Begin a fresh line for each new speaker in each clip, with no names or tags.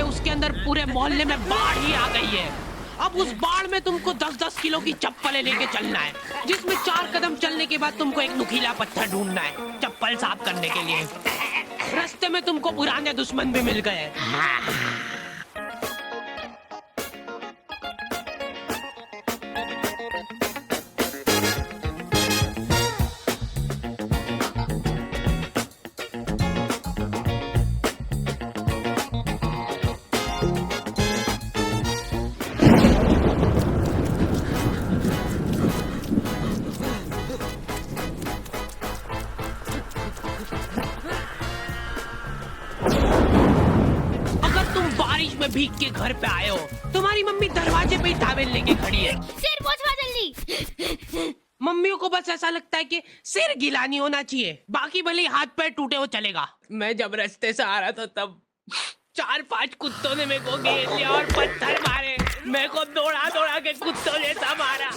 थे उसके अंदर पूरे मोहल्ले में बाढ़ ही आ गई है। अब उस बाढ़ में तुमको 10-10 किलो की चप्पलें लेके चलना है, जिसमें 4 कदम चलने के बाद तुमको एक नुकीला पत्थर ढूंढना है चप्पल साफ करने के लिए। रास्ते में तुमको पुराने दुश्मन भी मिल गए। में भीग के घर पे आए हो, तुम्हारी मम्मी दरवाजे पे ही तावेल लेके खड़ी है।
सिर पोंछवा जल्दी।
मम्मियों को बस ऐसा लगता है कि सिर गीला नहीं होना चाहिए, बाकी भले हाथ पैर टूटे हो चलेगा। मैं जब रास्ते से आ रहा था तब 4-5 कुत्तों ने मेरे को घेर लिया और पत्थर मारे। मेरे को दौड़ा दौड़ा के कुत्तों जैसा मारा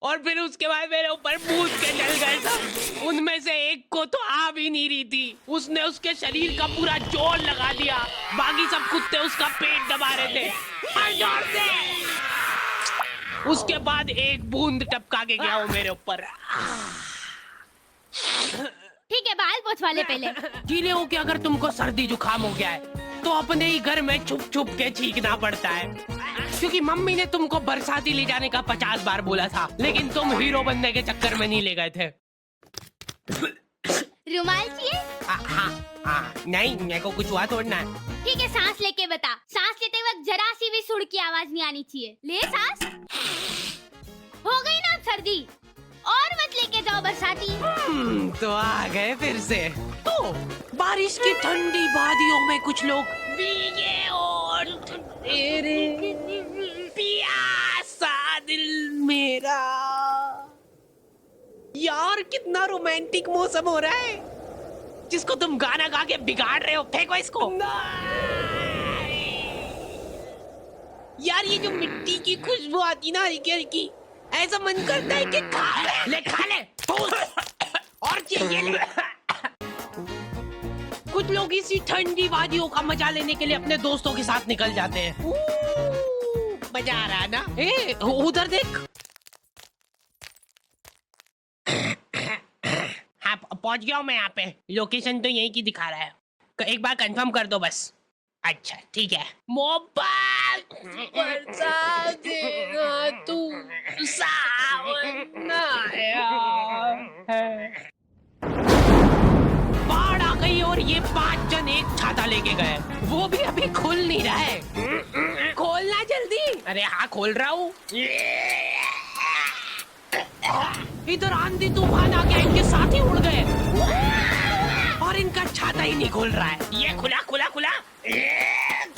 और फिर उसके बाद मेरे ऊपर कूद के चल गए सब। उनमें से एक को तो आ भी नहीं रही थी, उसने उसके शरीर का पूरा जोर लगा दिया। बाकी सब कुत्ते उसका पेट दबा रहे थे जोर से। उसके बाद एक बूंद टपका के गया वो मेरे ऊपर।
ठीक है, बाल पोंछवा ले पहले।
गीले हो के अगर तुमको सर्दी जुकाम हो गया है तो अपने ही घर में छुप छुप के छींकना पड़ता है, क्योंकि मम्मी ने तुमको बरसाती ले जाने का 50 बार बोला था, लेकिन तुम हीरो बनने के चक्कर में नहीं ले गए थे।
रुमाल चाहिए?
हाँ, नहीं मेरे को कुछ हुआ तोड़ना है।
ठीक है, सांस लेके बता। सांस लेते वक्त जरा सी भी सुड़ की आवाज नहीं आनी चाहिए। ले सांस। हो गई ना सर्दी, और मत लेके जाओ बरसाती।
तो आ गए फिर से। तो बारिश की ठंडी वादियों में कुछ लोग भीगे और तेरे प्यासा दिल मेरा। यार कितना रोमांटिक मौसम हो रहा है, जिसको तुम गाना गा के बिगाड़ रहे हो। फेंको इसको। यार ये जो मिट्टी की खुशबू आती ना हल्की हल्की, ऐसा मन करता है कि खा ले खा ले और चाहिए ले। कुछ लोग इसी ठंडी वादियों का मजा लेने के लिए अपने दोस्तों के साथ निकल जाते हैं। मजा आ रहा है ना? ए, उधर देख। हाँ पहुंच गया हूँ मैं यहाँ पे। लोकेशन तो यहीं की दिखा रहा है, एक बार कंफर्म कर दो बस। अच्छा ठीक है। मोहब्बत बरसा देगा तू, सावन आया है। बाढ़ आ गई और ये 5 जन एक छाता लेके गए, वो भी अभी खुल नहीं रहा है। खोलना जल्दी। अरे हाँ खोल रहा हूँ। इधर आंधी तूफान आ गया, इनके साथ ही उड़ गए और इनका छाता ही नहीं खुल रहा है। ये खुला खुला खुला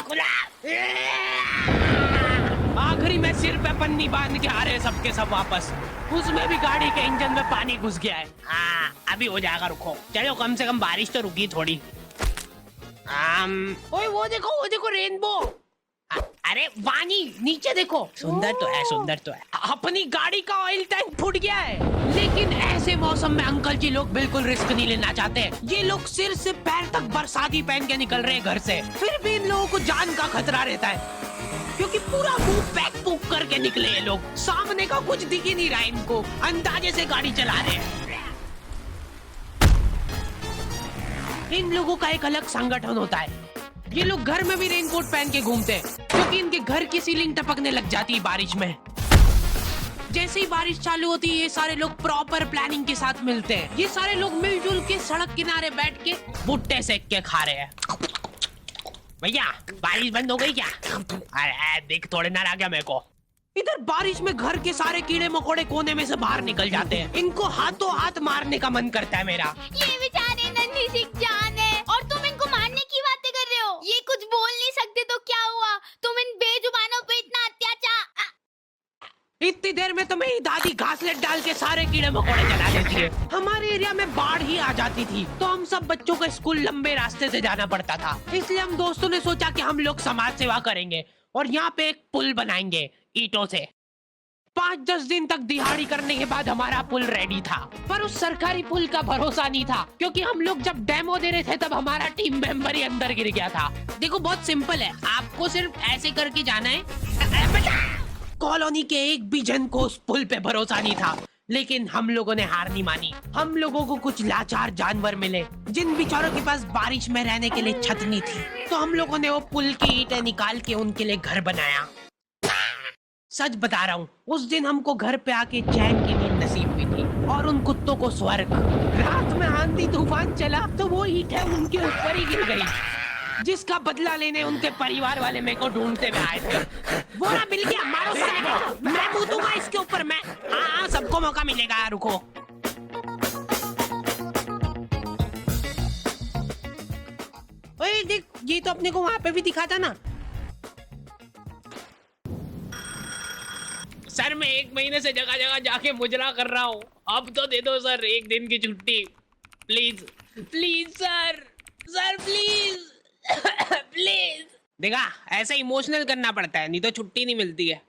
खुला। आखिरी में सिर पे पन्नी बांध के आ रहे सबके सब वापस। उसमें भी गाड़ी के इंजन में पानी घुस गया है। हाँ अभी हो जाएगा, रुको। चलो कम से कम बारिश तो रुकी थोड़ी। ओए वो देखो रेनबो। अरे वानी नीचे देखो, सुंदर तो है, सुंदर तो है। अपनी गाड़ी का ऑयल टैंक फूट गया है, लेकिन ऐसे मौसम में अंकल जी लोग बिल्कुल रिस्क नहीं लेना चाहते। ये लोग सिर से पैर तक बरसाती पहन के निकल रहे हैं घर से, फिर भी इन लोगों को जान का खतरा रहता है, क्योंकि पूरा मुंह पैक पुक करके निकले ये लोग। सामने का कुछ दिख ही नहीं रहा इनको, अंदाजे से गाड़ी चला रहे हैं। इन लोगों का एक अलग संगठन होता है। ये लोग घर में भी रेनकोट पहन के घूमते हैं, क्योंकि इनके घर की सीलिंग टपकने लग जाती है बारिश में। जैसे ही बारिश चालू होती है, ये सारे लोग प्रॉपर प्लानिंग के साथ मिलते हैं। ये सारे लोग मिलजुल के सड़क किनारे बैठ के भुट्टे सेक के खा रहे हैं। भैया बारिश बंद हो गई क्या? अरे देख थोड़े ना आ गया मेरे को। इधर बारिश में घर के सारे कीड़े मकोड़े कोने में से बाहर निकल जाते हैं। इनको हाथों हाथ मारने का मन करता है मेरा।
ये बेचारे नन्ही सी जान है और तुम इनको मारने की बातें कर रहे हो। ये कुछ बोल नहीं सकते तो क्या हुआ? तुम इन बेजुबानों पे इतना अत्याचार।
इतनी देर में तो मेरी दादी घासलेट डाल के सारे कीड़े मकोड़े जला देती है। हमारे एरिया में बाढ़ ही आ जाती थी, तो हम सब बच्चों को स्कूल लंबे रास्ते से जाना पड़ता था। इसलिए हम दोस्तों ने सोचा कि हम लोग समाज सेवा करेंगे और यहाँ पे एक पुल बनाएंगे ईंटों से। 5-10 दिन तक दिहाड़ी करने के बाद हमारा पुल रेडी था, पर उस सरकारी पुल का भरोसा नहीं था, क्योंकि हम लोग जब डेमो दे रहे थे तब हमारा टीम मेंबर ही अंदर गिर गया था। देखो बहुत सिंपल है, आपको सिर्फ ऐसे करके जाना है। कॉलोनी के एक भी जन को उस पुल पे भरोसा नहीं था, लेकिन हम लोगों ने हार नहीं मानी। हम लोगों को कुछ लाचार जानवर मिले जिन बेचारों के पास बारिश में रहने के लिए छत नहीं थी, तो हम लोगों ने वो पुल की ईंटें निकाल के उनके लिए घर बनाया। सच बता रहा हूँ, उस दिन हमको घर पे आके चैन की नींद नसीब हुई थी और उन कुत्तों को स्वर्ग। रात में आंधी तूफान चला तो वो ईंटें उनके ऊपर ही गिर गई, जिसका बदला लेने उनके परिवार वाले मेरे को ढूंढते हुए आए थे। वो ना मिल गया, मारो साले को, मैं कूदूंगा इसके ऊपर। मैं हाँ, सबको मौका मिलेगा, रुको। ओए देख, ये तो अपने को वहां पे भी दिखा था ना। सर मैं 1 महीने से जगह जगह जाके मुजरा कर रहा हूँ, अब तो दे दो सर 1 दिन की छुट्टी, please please sir, sir please please. देखा, ऐसा इमोशनल करना पड़ता है, नहीं तो छुट्टी नहीं मिलती है।